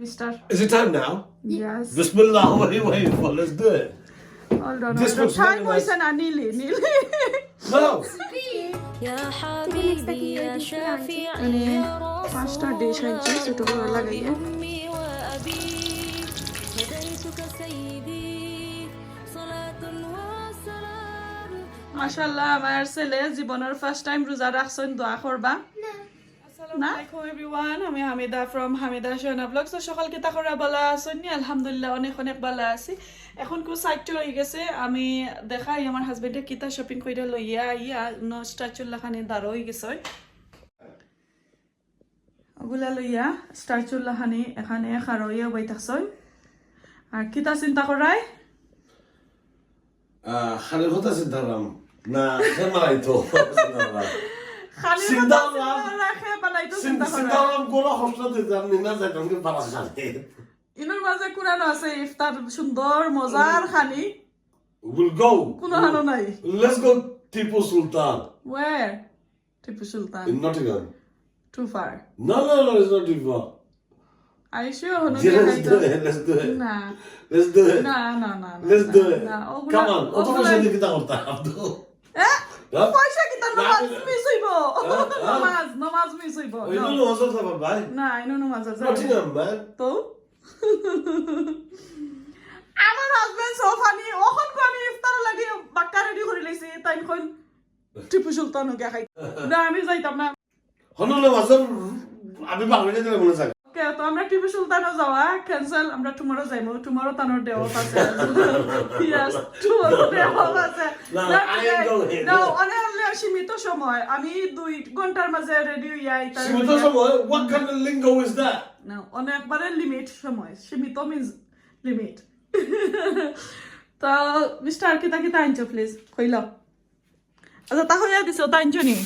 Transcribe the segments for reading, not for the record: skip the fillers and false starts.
Mister. Is it time now? Yes. Bismillah, what are you waiting for? Let's do it. Hold on. This looks Time very was nice. nearly. No. يا حبيبي يا شافعي يا Pasta dish and cheese to go like أمي وأبي هديتك سيدي صلاة وسلام মাশাআল্লাহ আমার ছেলে জীবনের first time রোজা রাখছেন দোয়া করবা আসসালামু আলাইকুম এভরিওয়ান আমি হামিদা ফ্রম হামিদা শোনা ব্লগস তো সকাল কি তাকরা ভালো আছেন আলহামদুলিল্লাহ অনেক অনেক ভালো আছি এখন কো সাইট হয়ে গেছে আমি দেখাই আমার হাজবেন্ডে কিতা শপিং কইরা লইয়া ইয়া নো স্ট্যাচুলা খানে দাঁড় হয়ে গেছে ওগুলা লইয়া স্ট্যাচুলা খানে এখানে খারইয়া বইতাছই আর কিতা চিন্তা করাই খালি কথা চিন্তা করলাম না খেমাই তো খালি চিন্তা রাখে বানাইতো চিন্তা চিন্তা করাই করলাম কোনো হসলা দিতে আমি না যাইতাম কি পারা খালি ইনোর মাঝে কুরানো আছে ইফতার সুন্দর মজার খানি We'll go. কোনো হানো নাই Let's go Tipu Sultan where Tipu Sultan in Nottingham. too far No, it's not too far. are you sure hono Yeah, let's do it. Let's do it. না Let's do it. না Let's do it. না Come on. Oto পয়সা দিয়ে কিতা করতে হবে পয়সা কি তার নামাজ মিস হইব হ্যাঁ? নামাজ মিস হইব ওই জন্য ওসব যাবা ভাই না ইনো নামাজ আছে Nottingham, man. তো আমার হাজবেন্ড সোফানি ওখন কো আমি ইফতার লাগি বাক্কা রেডি করে লইছি তাই কোন টিপু সুলতান কে খাই না আমি যাইতাম না হনুলে মাসর আমি বাংলাদেশে দিলে মনে থাকে ওকে তো আমরা টিপু সুলতানও যাওয়া ক্যান্সেল আমরা টুমরো যাইমু টুমরো তানোর ডে অফ আছে ইয়েস টুমরো ডে অফ আছে না অনেক সীমিত সময় আমি 2 ঘন্টার মাঝে রেডি হইয়া আইতা সীমিত সময় what kind of lingo is that না অনেকবারে লিমিট সময় সীমিত মিন্স লিমিট তো মিস্টার কিতা কিতা আনছো প্লিজ কইল আচ্ছা তা হইয়া দিছো তা আনছো নি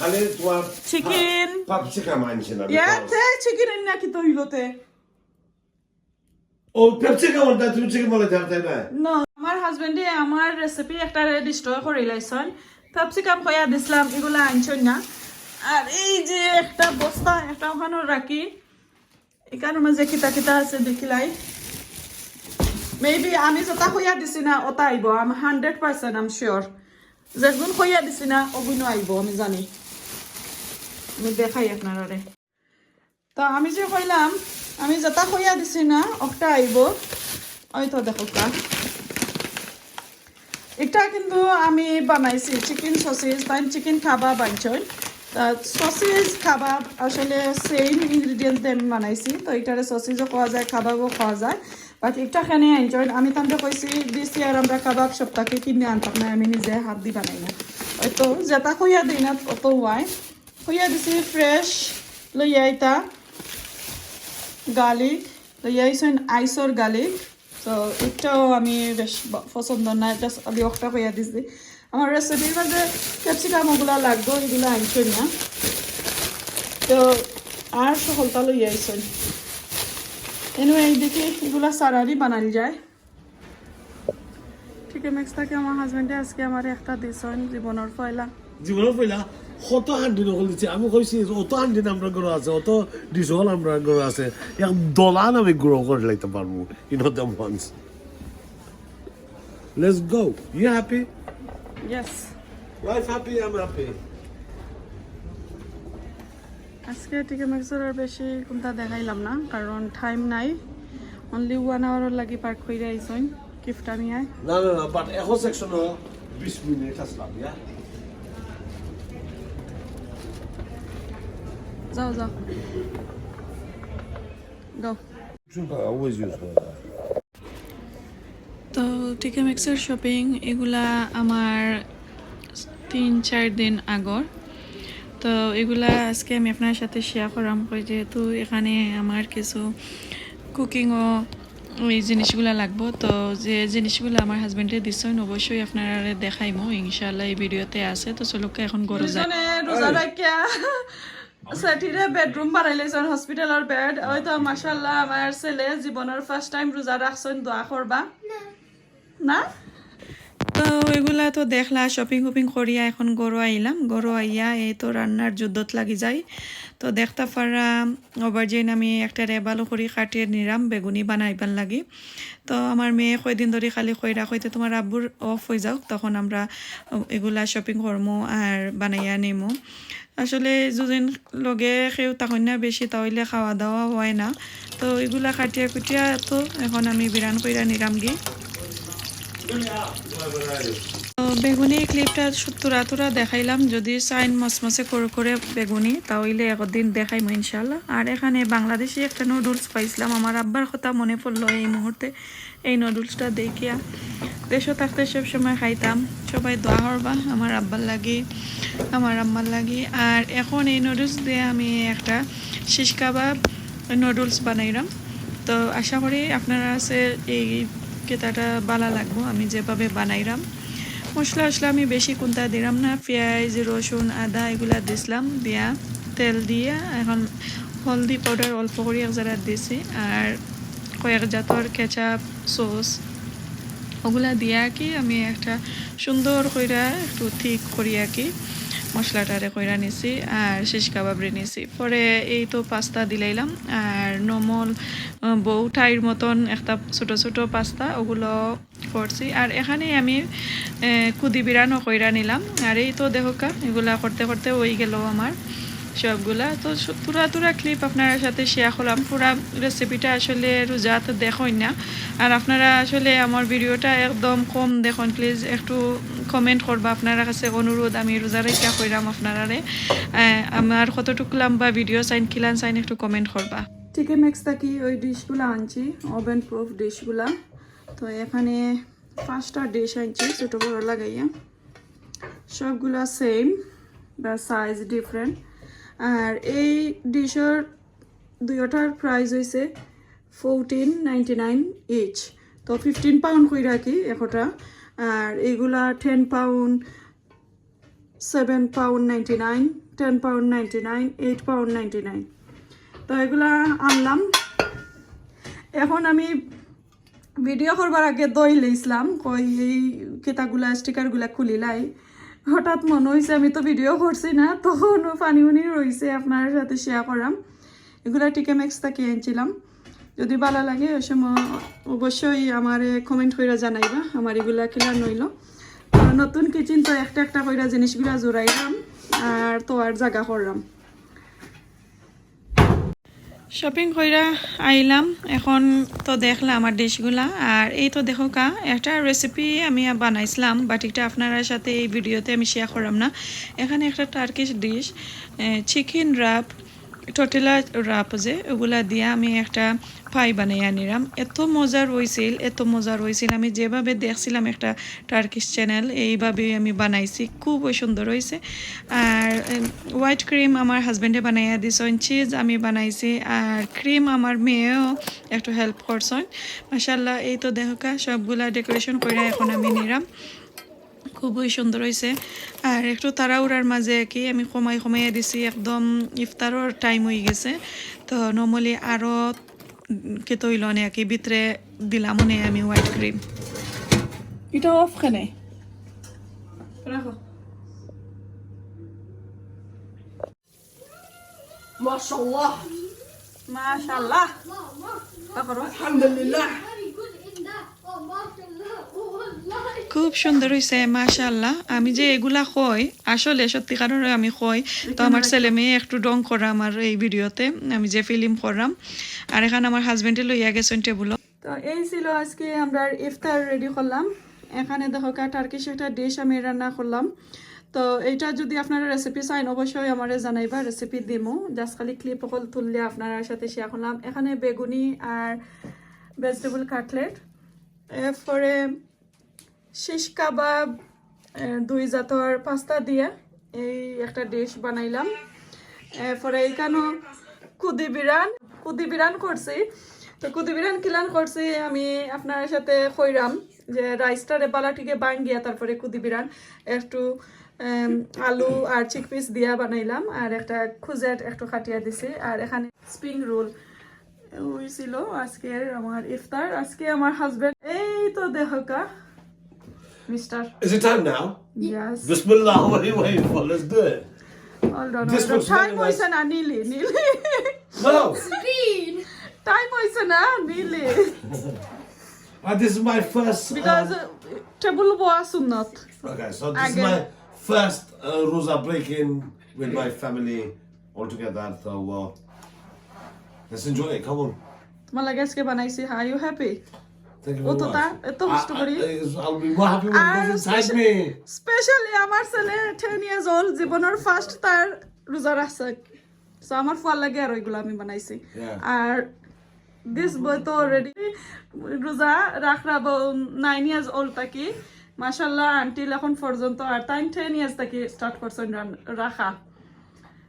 খালি তোমার চিকেন পাপসিকাম আনছে না ইয়াতে চিকেন এনে কি তো হইলোতে ও পাপসিকাম ওটা তুমি চিকেন বলে জানতে না না আমার হাজবেন্ডে আমার রেসিপি একটা ডিস্ট্রয় করে লাইছন ক্যাপসিকাম কইয়া দিছিলাম এগুলা আনছন না আর এই যে একটা বস্তা একটা ওখানে রাখি এখানে মাঝে কিতা কিতা আছে দেখিলাই মেবি আমি যেটা কইয়া দিছি না ওটা আইব আম 100% আম শিওর যেগুন কইয়া দিছি না ওগুনো আইব আমি জানি আমি দেখাই আপনারে তো আমি যে কইলাম আমি যেটা কইয়া দিছি না ওটা আইব ওই তো দেখো কা এটা কিন্তু আমি বানাইছি চিকেন সসেজ তাই চিকেন কাবাব বানছই সসেজ কাবাব আসলে সেম ইনগ্রেডিয়েন্ট দিয়ে আমি বানাইছি তো এটারে সসেজও খাওয়া যায় কাবাবও খাওয়া যায় বাট এটা খানে এনজয় আমি তাহলে কইছি দিস ইয়ার আমরা কাবাব সপ্তাহে কিনে আনতাম না আমি নিজে হাত দি বানাই না হয়তো যেটা খুঁয়া দিই না অত ওয়াই খুঁয়া দিছি ফ্রেশ লইয়া এটা গার্লিক লইয়া আইসন আইসর গার্লিক তো এটাও আমি বেশ পছন্দ না এটা আমি একটা খুঁয়া দিছি আমার রেসিপির মাঝে ক্যাপসিকাম ওগুলা লাগবে এগুলো আনছই না তো আর সকলটা লইয়া আইসন এনে এইদিকে এগুলা সারারি বানাল যায় TK Maxx থেকে আমার হাজবেন্ডে আজকে আমার একটা দিছেন জীবনের পয়লা কত হান্ডি নকল দিচ্ছে আমি কইছি অত হান্ডি আমরা গরু আছে অত ডিজল আমরা গরু আছে এক দলান আমি গ্রো করে লাইতে পারবো in the months let's go you happy yes life happy I am happy আজকে TK Maxx এর বেশি কোনটা দেখাইলাম না কারণ টাইম নাই অনলি 1 আওয়ার লাগি পার্ক কইরা আইছন গিফট আমি আই না বাট এখন সেকশন 20 মিনিট আসলাম ইয়া যাও গো always use তো TK Maxx এর শপিং এগুলা আমার 3-4 দিন আগর তো এগুলা আজকে আমি আপনার সাথে শেয়ার করাম কই যেহেতু এখানে আমার কিছু কুকিংও এই জিনিসগুলো লাগবো তো যে জিনিসগুলো আমার হাজবেন্ডে দিছেন অবশ্যই আপনারা দেখাইমো ইনশাআল্লাহ এই ভিডিওতে আছে তো চলুকে এখন গরু যায় রোজা রাখিয়া সেটিরে বেডরুম বানাইলেছেন হসপিটালের বেড ওই তো মাশাআল্লাহ আমার ছেলে জীবনের ফার্স্ট টাইম রোজা রাখছেন দোয়া করবা না তো এগুলা তো দেখলা শপিং করিয়া এখন গরু আইলাম গরু আইয়া এই তো রান্নার যুদ্ধত লাগি যায় তো দেখতে পারা অবারজিন আমি একটা ভালো করে কাটিয়ে নিলাম বেগুনি বানাইবার লাগি। তো আমার মেয়ে কয়দিন ধরে খালি কইরা কইতে তোমার আব্বুর অফ হয়ে যাও, তখন আমরা এগুলা শপিং করবো আর বানাইয়া নিমো। আসলে দুদিন লগে কেউ তখন না বেশি, তাহলে খাওয়া দাওয়া হয় না। তো এগুলা কাটিয়া কুটিয়া তো এখন আমি বিরান কইরা নিলাম গি। তো বেগুনি ক্লিপটা তুরা দেখাইলাম, যদি চাইন মসমসে করে বেগুনি তাহলে একদিন দেখাইমো ইনশাল্লাহ। আর এখানে বাংলাদেশি একটা নুডলস পাইছিলাম, আমার আব্বার কথা মনে পড়লো এই মুহূর্তে এই নুডলসটা দেখিয়া। দেশও থাকতে সব সময় খাইতাম, সবাই দোয়া করবা আমার আব্বার লাগি আমার আম্মার লাগি। আর এখন এই নুডলস দিয়ে আমি একটা শিশ কাবাব নুডলস বানাইলাম। তো আশা করি আপনারা আছে এই কেতাটা ভালো লাগবো আমি যেভাবে বানাইলাম। মশলা আমি বেশি কোনটা দিলাম না, পেঁয়াজ রসুন আদা এগুলা দিছিলাম, দিয়া তেল দিয়ে এখন হলদি পাউডার অল্প করে এক জায়গা দিছি আর কয়েক জাতর কেচাপ সস ওগুলা দিয়া কি আমি একটা সুন্দর কইরা একটু ঠিক করিয়া কি মশলাটারে কইরা নিছি আর শিশ কাবাবরে নিছি। পরে এই তো পাস্তা দিলাইলাম আর নর্মাল বউঠাইর মতন একটা ছোট ছোট পাস্তা ওগুলো করছি। আর এখানে আমি কুদি বিরানও কইরা নিলাম। আর এই তো দেখোকা এগুলা করতে করতে হয়ে গেল আমার সবগুলা। তো তুরা ক্লিপ আপনার সাথে শেয়ার করলাম, পুরা রেসিপিটা আসলে রোজাত দেখুন না। আর আপনারা আসলে আমার ভিডিওটা একদম কম দেখুন, প্লিজ একটু কমেন্ট করবা, আপনারা কাছে অনুরোধ আমি রোজা রেখা কইরাম আপনারারে আমার কতটুকু লম্বা ভিডিও চাইন কিলান চাইন একটু কমেন্ট করবা। টিকে ম্যাক্স থাকি ওই ডিশগুলো আনছি, ওভেন প্রুফ ডিশগুলা। তো এখানে 5টা ডিশ আনছি ছোট বড় লাগাইয়া, সবগুলা সেম বা সাইজ ডিফারেন্ট। আর এই ডিশের দুইটার প্রাইস হয়েছে 14.99 ইচ, তো 15 পাউন্ড কই রাখি একটা। আর এগুলা 10 পাউন্ড 7 পাউন্ড 99 10 পাউন্ড 99 8 পাউন্ড 99। তো এগুলা আনলাম। এখন আমি ভিডিও করবার আগে দই লইছিলাম, কই এই কেতাগুলা স্টিকারগুলা খুলিলাই, হঠাৎ মনে হয়েছে আমি তো ভিডিও করছি না, তখন পানি রয়েছে আপনার সাথে শেয়ার করাম। এগুলা টিকে ম্যাক্স থেকে আনছিলাম, যদি ভালো লাগে ওই সময় অবশ্যই আমার কমেন্ট করে জানাইবা আমার এগুলা কিলা নইল। নতুন কিচেন তো একটা কইরা জিনিসগুলা জোড়াইলাম আর তো আর জায়গা করলাম। শপিং কইরা আইলাম, এখন তো দেখলাম আমার ডিশগুলা। আর এই তো দেখো কা একটা রেসিপি আমি বানাইছিলাম, বাট এটা আপনার সাথে এই ভিডিওতে আমি শেয়ার করলাম না। এখানে একটা Turkish dish chicken wrap tortilla wrap যে ওগুলা দিয়ে আমি একটা পাই বানাইয়া নিলাম। এত মজার হয়েছিল, আমি যেভাবে দেখছিলাম একটা টার্কিশ চ্যানেল এইভাবেই আমি বানাইছি, খুব সুন্দর হয়েছে। আর হোয়াইট ক্রিম আমার হাজব্যান্ডে বানাইয়া দিছেন, চিজ আমি বানাইছি আর ক্রিম আমার মেয়েও একটু হেল্প করছেন মাশাআল্লাহ। এই তো দেখা সবগুলা ডেকোরেশন করে এখন আমি নিলাম, খুবই সুন্দর হয়েছে। আর একটু তাড়াহুড়ার মাঝে কি আমি কমাইয়া দিছি, একদম ইফতারের টাইম হয়ে গেছে। তো নর্মালি আরও কে তৈল অনেক ভিতরে দিলাম নে আমি হোয়াইট ক্রিম। এটা অফ খানে রাখো। মাশাআল্লাহ মাশাআল্লাহ আলহামদুলিল্লাহ, খুব সুন্দর হয়েছে মাশাআল্লাহ। আমি যে এগুলা কই আসলে সত্যিকারের আমি কই, তো আমার ছেলে মেয়ে একটু ডং করা আমার এই ভিডিওতে আমি যে ফিল্ম করলাম। আর এখানে আমার হাজবেন্ডে লইয়া গেছেন টেবুল। তো এই ছিল আজকে আমরা ইফতার রেডি করলাম। এখানে দেখো টার্কিশ একটা ডিশ আমি রান্না করলাম। তো এইটা যদি আপনারা রেসিপি চাইন অবশ্যই আমার জানাইবা, রেসিপি দিমু। জাস্ট খালি ক্লিপ অকল তুললে আপনার সাথে শেয়ার করলাম। এখানে বেগুনি আর ভেজিটেবল কাটলেট, এরপরে শিশ কাবাব 2 জাতর পাস্তা দিয়ে এই একটা ডিশ বানাইলাম। এরপরে এইখানে কুদি বিরান করছি। তো কুদি বিরান কিলান করছি আমি আপনার সাথে কইরাম যে রাইসটারে বালাটিকে বাঙ্গিয়া তারপরে কুদি বিরান একটু আলু আর চিকপিস দিয়া বানাইলাম আর একটা খুজেট একটু কাটিয়া দিছি। আর এখানে স্প্রিং রোল ওই ছিল আজকের আমার ইফতার। আজকে আমার হাজবেন্ড এই তো দেখা Mister. Is it time now? Yes. Bismillah, what are you waiting for? Let's do it. Hold on. This looks Time very nice. hoise na nearly. No. Time hoise na nearly. This is my first. Because table boa sunnat. Okay, so this is Again. my first Rosa break-in with my family all together. So let's enjoy it. Come on. তোমার লাগে আজকে বানাইছি। Are you happy? Thank you O very তো much. তা এত কষ্ট করি। I'll be more happy when it goes inside me. Specially আমার ছেলে 10 years old জীবনের ফার্স্ট তার রোজা রাখছে। সো আমার ফুয়ার লাগে আর ওইগুলো আমি বানাইছি। Yeah. আর দিস বয় তো অলরেডি রোজা রাখরা 9 years old থাকি মাশাআল্লাহ আন্টিল এখন পর্যন্ত আর 10 years থাকি স্টার্ট করছেন রাখা।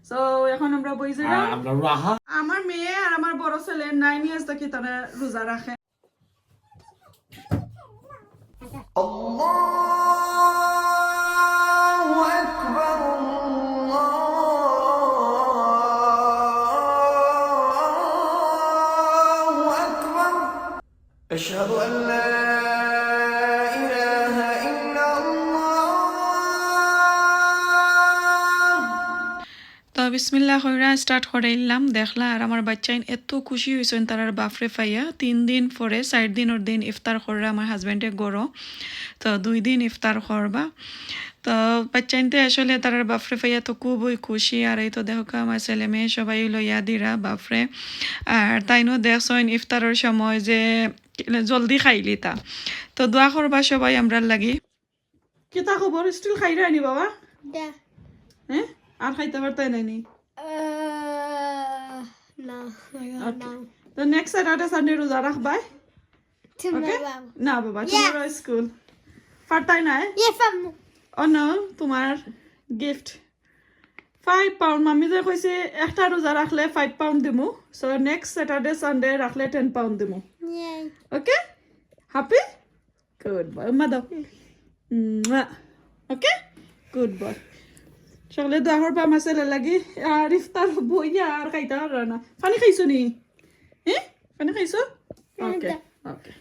সো এখন আমরা বইছিলাম আমরা রাহা আমার মেয়ে আর আমার বড় ছেলে 9 years থাকি তারা রোজা রাখে। أشهد أن لا إله إلا الله তো বিসমিল্লাহ কইরা স্টার্ট করে ইলাম দেখলা আর আমার বাচ্চাইন এত খুশি হইছেন তারার বাফরে ফাইয়া 3 দিন পরে 4 দিনের দিন ইফতার কররা আমার হাজবেন্ডে গরো তো 2 দিন ইফতার করবা তো বাচ্চাইনতে আসলে তারার বাফরে ফাইয়া তো খুবই খুশি আর এই তো দেখো আমার ছেলে মেয়ে সবাই লইয়া দিরা বাফরে আর তাইনো দেখছেন ইফতারের সময় যে জলদি খাইলি তা তো দোয়া করবা সবাই আমরা লাগি কিতা খবর স্টিল খাইরা নি বাবা Yeah. হ্যাঁ আর খাইতে পারতাই নাইনি No. Okay. তো নেক্সট স্যাটারডে সানডে রোজা রাখবাই Tomorrow. না বাবা tomorrow স্কুল পারতাই না Yeah, fam. ও নো তোমার গিফট 5 পাউন্ড মামি যে কইছে একটা রোজা রাখলে 5 পাউন্ড দিমু সো নেক্সট স্যাটারডে সানডে রাখলে 10 পাউন্ড দিমু Yay. Okay happy good boy মাদাও ওকে গুড বয় সকালে দোয়া পা মাসেলে লাগি আর ইফতার বইয়া আর খাইতে পারো না পানি খাইছো নি হ্যাঁ পানি খাইছো ওকে ওকে